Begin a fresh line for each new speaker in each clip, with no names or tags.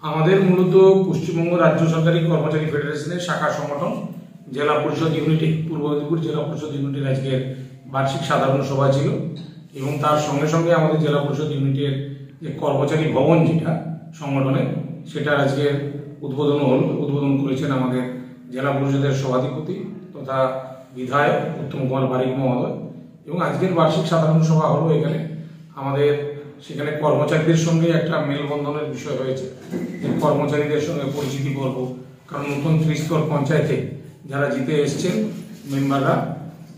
আমাদের মূলত পশ্চিমবঙ্গ রাজ্য সরকারি কর্মচারী ফেডারেশনের শাখা সংগঠন জেলা পরিষদ ইউনিটে পূর্ব মেদিনীপুর জেলা পরিষদ ইউনিটের আজকের বার্ষিক সাধারণ সভা ছিল এবং তার সঙ্গে সঙ্গে আমাদের জেলা পরিষদ ইউনিটের যে কর্মচারী ভবন যেটা সংগঠনের সেটা আজকে উদ্বোধন করেছেন আমাদের জেলা পরিষদের সভাধিপতি তথা বিধায়ক উত্তম কুমার বারিক মহোদয়। এবং আজকের বার্ষিক সাধারণ সভা হলো এখানে আমাদের সেখানে কর্মচারীদের সঙ্গে একটা মেলবন্ধনের বিষয় হয়েছে, যে কর্মচারীদের সঙ্গে পরিচিতি পর্ব, কারণ নতুন ত্রিস্তর পঞ্চায়েতে যারা জিতে এসছেন মেম্বাররা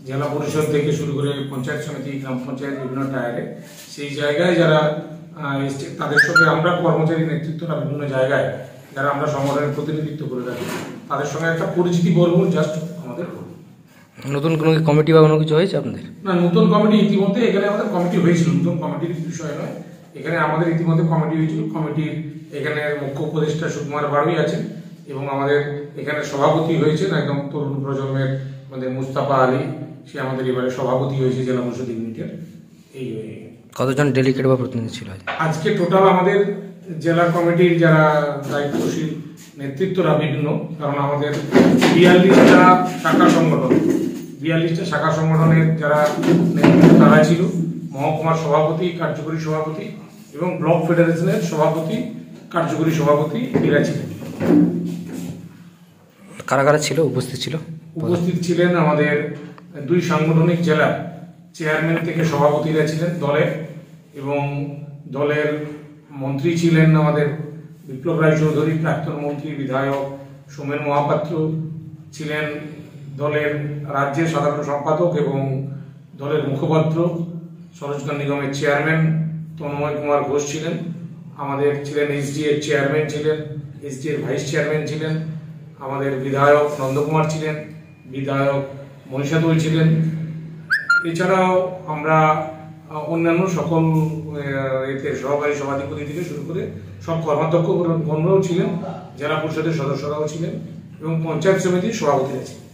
জেলা পরিষদ থেকে শুরু করে পঞ্চায়েত সমিতি, গ্রাম পঞ্চায়েত, বিভিন্ন টায়ারে সেই জায়গায় যারা এসছে তাদের সঙ্গে আমরা কর্মচারী নেতৃত্বরা বিভিন্ন জায়গায় যারা আমরা সংগঠনের প্রতিনিধিত্ব করে থাকি তাদের সঙ্গে একটা পরিচিতি পর্ব জাস্ট আমাদের।
নতুন কোনো কমিটি বা কোনো কিছু হয়েছে আপনাদের?
না, নতুন কমিটি ইতিমধ্যে এখানে আমাদের কমিটি হয়েছিল, নতুন কমিটির বিষয় নয়, এখানে আমাদের ইতিমধ্যে কমিটি হয়েছিল। কমিটির এখানে মুখ্য উপদেষ্টা সুকুমার বাড়ুই আছেন এবং আমাদের এখানে সভাপতি হয়েছেন একদম তরুণ প্রজন্মের আমাদের মুস্তাফা আলী, সে আমাদের এবারে সভাপতি হয়েছে জেলা পরিষদ ইউনিটের। এই
কতজন ডেলিগেট বা প্রতিনিধি ছিল
আজকে টোটাল আমাদের জেলা কমিটির যারা দায়িত্বশীল নেতৃত্বরা বিভিন্ন, কারণ আমাদের 42টা শাখা সংগঠনের যারা নেতৃত্ব তারা ছিল, মহকুমার সভাপতি, কার্যকরী সভাপতি এবং ব্লক ফেডারেশনের সভাপতি, কার্যকরী সভাপতি এরা ছিলেন।
কারা কারা ছিল উপস্থিত
ছিলেন আমাদের 2 সাংগঠনিক জেলা চেয়ারম্যান থেকে সভাপতিরা ছিলেন দলের, এবং দলের মন্ত্রী ছিলেন আমাদের বিপ্লব রায় চৌধুরী, প্রাক্তন মন্ত্রী বিধায়ক সোমেন মহাপাত্র ছিলেন, দলের রাজ্যের সাধারণ সম্পাদক এবং দলের মুখপাত্র সরোজগান নিগমের চেয়ারম্যান তন্ময় কুমার ঘোষ ছিলেন, আমাদের ছিলেন এসডি এর চেয়ারম্যান ছিলেন, এসডি এর ভাইস চেয়ারম্যান ছিলেন, আমাদের বিধায়ক নন্দকুমার ছিলেন, বিধায়ক মনীষা দোল ছিলেন। এছাড়াও আমরা অন্যান্য সকল এতে সহকারী সভাধিপতি থেকে শুরু করে সব কর্মাধ্যক্ষ গণরাও ছিলেন, জেলা পরিষদের সদস্যরাও ছিলেন এবং পঞ্চায়েত সমিতির সভাপতিরা ছিলেন।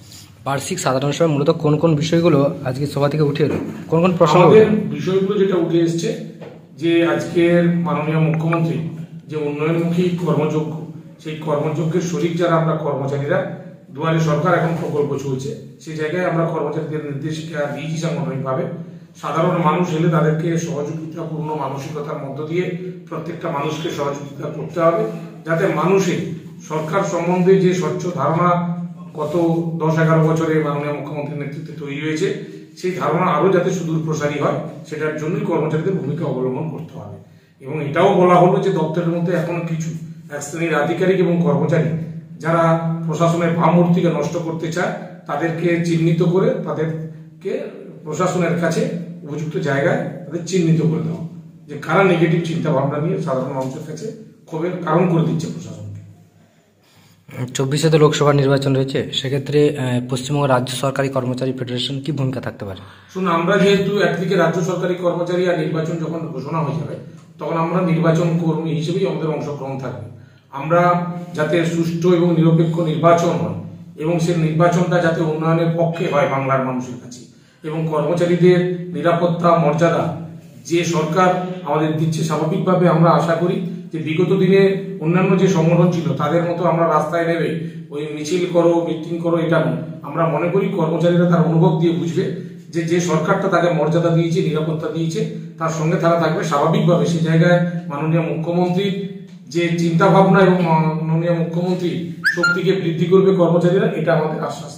বার্ষিক সাধারণ সভা মূলত কোন কোন বিষয়গুলো আজকে সভা থেকে উঠে এলো? কোন কোন প্রশ্ন?
বিষয়গুলো যেটা উঠে এসছে যে আজকের মাননীয় মুখ্যমন্ত্রী যে উন্নয়নমুখী কর্মযজ্ঞ, সেই কর্মযজ্ঞের শরিক যারা আমরা কর্মচারীরা, দুয়ারে সরকার এখন প্রকল্প চলছে, সেই জায়গায় আমরা কর্মচারীদের নির্দেশিকা দিয়েছি সাংগঠনিকভাবে। সাধারণ মানুষ এলে তাদেরকে সহযোগিতাপূর্ণ মানসিকতার মধ্য দিয়ে প্রত্যেকটা মানুষকে সহযোগিতা করতে হবে, যাতে মানুষের সরকার সম্বন্ধে যে স্বচ্ছ ধারণা গত 10-11 বছরে মাননীয় মুখ্যমন্ত্রীর নেতৃত্বে তৈরি হয়েছে, সেই ধারণা আরো যাতে সুদূর প্রসারী হয় সেটার জন্যই কর্মচারীদের ভূমিকা অবলম্বন করতে হবে। এবং এটাও বলা হলো যে দপ্তরের মধ্যে এখনো কিছু এক শ্রেণীর আধিকারিক এবং কর্মচারী যারা প্রশাসনের ভাবমূর্তিকে নষ্ট করতে চায় তাদেরকে চিহ্নিত করে তাদেরকে প্রশাসনের কাছে উপযুক্ত জায়গায় তাদের চিহ্নিত করে দেওয়া, যে কারা নেগেটিভ চিন্তা ভাবনা নিয়ে সাধারণ মানুষের কাছে ক্ষোভের কারণ করে দিচ্ছে প্রশাসনকে।
24-এ তো লোকসভা নির্বাচন রয়েছে, সেক্ষেত্রে পশ্চিমবঙ্গ রাজ্য সরকারি কর্মচারী ফেডারেশন কি ভূমিকা থাকতে পারে?
শুনুন, আমরা যেহেতু একদিকে রাজ্য সরকারি কর্মচারী আর নির্বাচন যখন ঘোষণা হয়ে যাবে তখন আমরা নির্বাচন কর্মী হিসেবেই আমাদের অংশগ্রহণ থাকবে। আমরা যাতে সুষ্ঠু এবং নিরপেক্ষ নির্বাচন হয় এবং সেই নির্বাচনটা যাতে উন্নয়নের পক্ষে হয় বাংলার মানুষের কাছে, এবং কর্মচারীদের নিরাপত্তা মর্যাদা যে সরকার আমাদের দিচ্ছে, স্বাভাবিকভাবে আমরা আশা করি যে বিগত দিনে অন্যান্য যে সংগঠন ছিল তাদের মতো আমরা রাস্তায় নেমে ওই মিছিল করো, মিটিং করো, এটা নয়। আমরা মনে করি কর্মচারীরা তার অনুভব দিয়ে বুঝবে যে যে সরকারটা তাকে মর্যাদা দিয়েছে, নিরাপত্তা দিয়েছে, তার সঙ্গে তারা থাকবে। স্বাভাবিকভাবে সেই জায়গায় মাননীয় মুখ্যমন্ত্রী যে চিন্তা ভাবনা এবং মাননীয় মুখ্যমন্ত্রী শক্তিকে বৃদ্ধি করবে কর্মচারীরা, এটা আমাদের আশ্বাস।